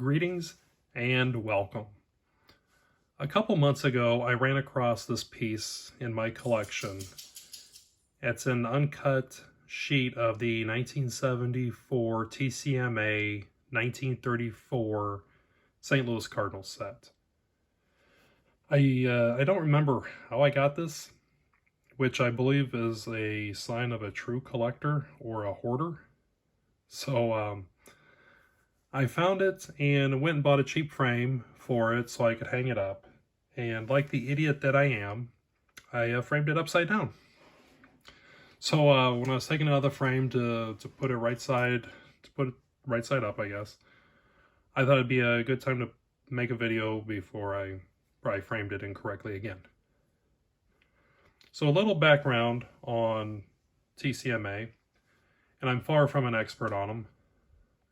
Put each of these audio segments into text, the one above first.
Greetings and welcome. A couple months ago, I ran across this piece in my collection. It's an uncut sheet of the 1974 TCMA 1934 St. Louis Cardinals set. I don't remember how I got this, which I believe is a sign of a true collector or a hoarder. So I found it and went and bought a cheap frame for it so I could hang it up. And like the idiot that I am, I framed it upside down. So when I was taking it out of the frame to put it right side up, I guess, I thought it'd be a good time to make a video before I probably framed it incorrectly again. So a little background on TCMA, and I'm far from an expert on them,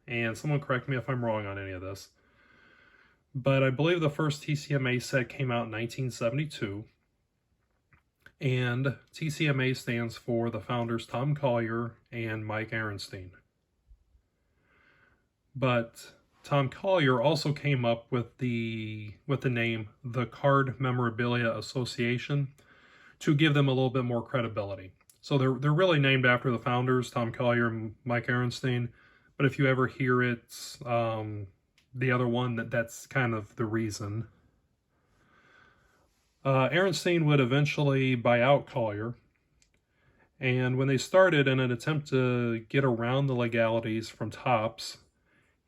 and someone correct me if I'm wrong on any of this, but I believe the first TCMA set came out in 1972, and TCMA stands for the founders Tom Collier and Mike Aaronstein. But Tom Collier also came up with the name the Card Memorabilia Association to give them a little bit more credibility. So they're really named after the founders, Tom Collier and Mike Aaronstein. But if you ever hear it, the other one, that's kind of the reason. Aaronstein would eventually buy out Collier. And when they started in an attempt to get around the legalities from Topps,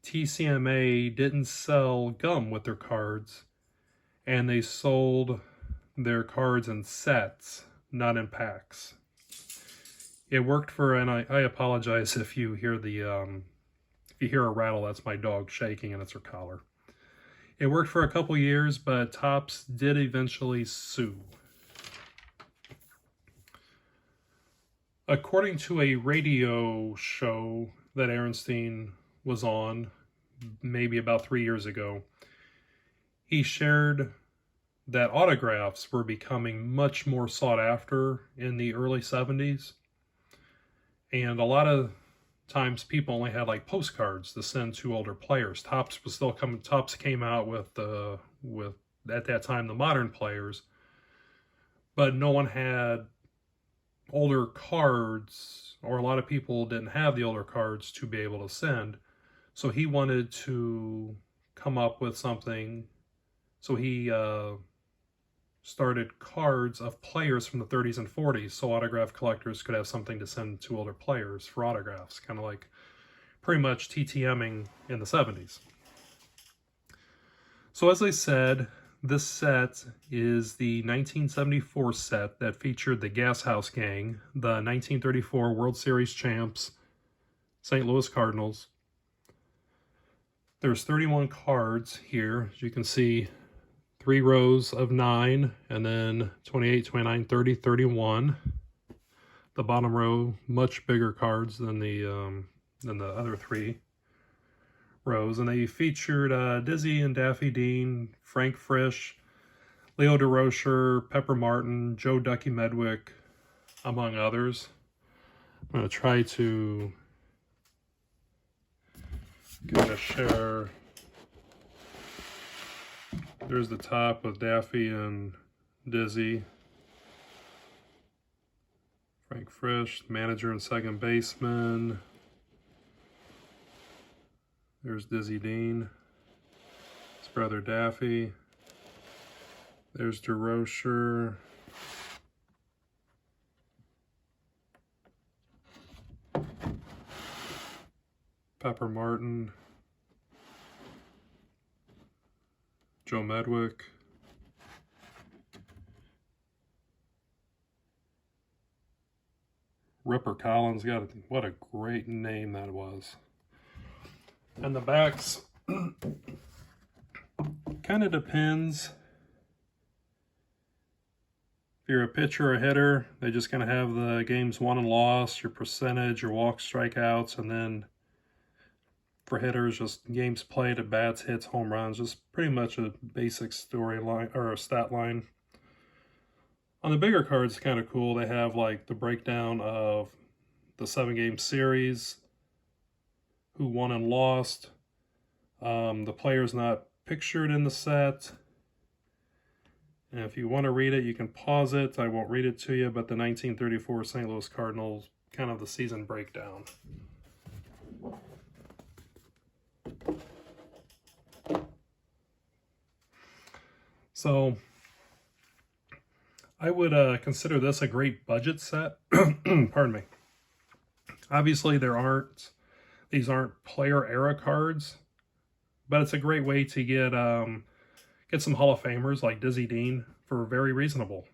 TCMA didn't sell gum with their cards, and they sold their cards in sets, not in packs. It worked for, and I apologize if you hear if you hear a rattle, that's my dog shaking and it's her collar. It worked for a couple years, but Topps did eventually sue. According to a radio show that Aaronstein was on, maybe about 3 years ago, he shared that autographs were becoming much more sought after in the early 70s. And a lot of times people only had like postcards to send to older players. Topps was still coming. Topps came out with at that time the modern players, but no one had older cards, or a lot of people didn't have the older cards to be able to send. So he wanted to come up with something. So he started cards of players from the 30s and 40s, so autograph collectors could have something to send to older players for autographs, kind of like pretty much TTMing in the 70s. So as I said, this set is the 1974 set that featured the Gas House Gang, the 1934 World Series champs, St. Louis Cardinals. There's 31 cards here, as you can see. 3 rows of 9, and then 28, 29, 30, 31. The bottom row, much bigger cards than the other 3 rows. And they featured Dizzy and Daffy Dean, Frank Frisch, Leo DeRocher, Pepper Martin, Joe Ducky Medwick, among others. I'm going to try to get a share. There's the top with Daffy and Dizzy. Frank Frisch, manager and second baseman. There's Dizzy Dean. His brother Daffy. There's DeRocher. Pepper Martin. Joe Medwick. Ripper Collins, what a great name that was. And the backs, kind of depends. If you're a pitcher or a hitter, they just kind of have the games won and lost, your percentage, your walks, strikeouts, and then for hitters, just games played, at bats, hits, home runs, just pretty much a basic storyline or a stat line. On the bigger cards, kind of cool. They have like the breakdown of the 7-game series, who won and lost, The player's not pictured in the set. And if you want to read it, you can pause it. I won't read it to you, but the 1934 St. Louis Cardinals, kind of the season breakdown. So I would consider this a great budget set. Pardon me. Obviously, these aren't player era cards, but it's a great way to get some Hall of Famers like Dizzy Dean for very reasonable.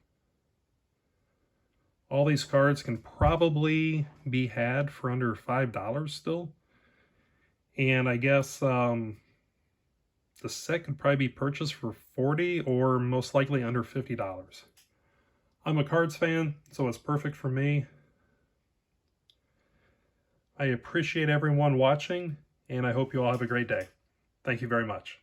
All these cards can probably be had for under $5 still. And I guess the set could probably be purchased for $40 or most likely under $50. I'm a cards fan, so it's perfect for me. I appreciate everyone watching, and I hope you all have a great day. Thank you very much.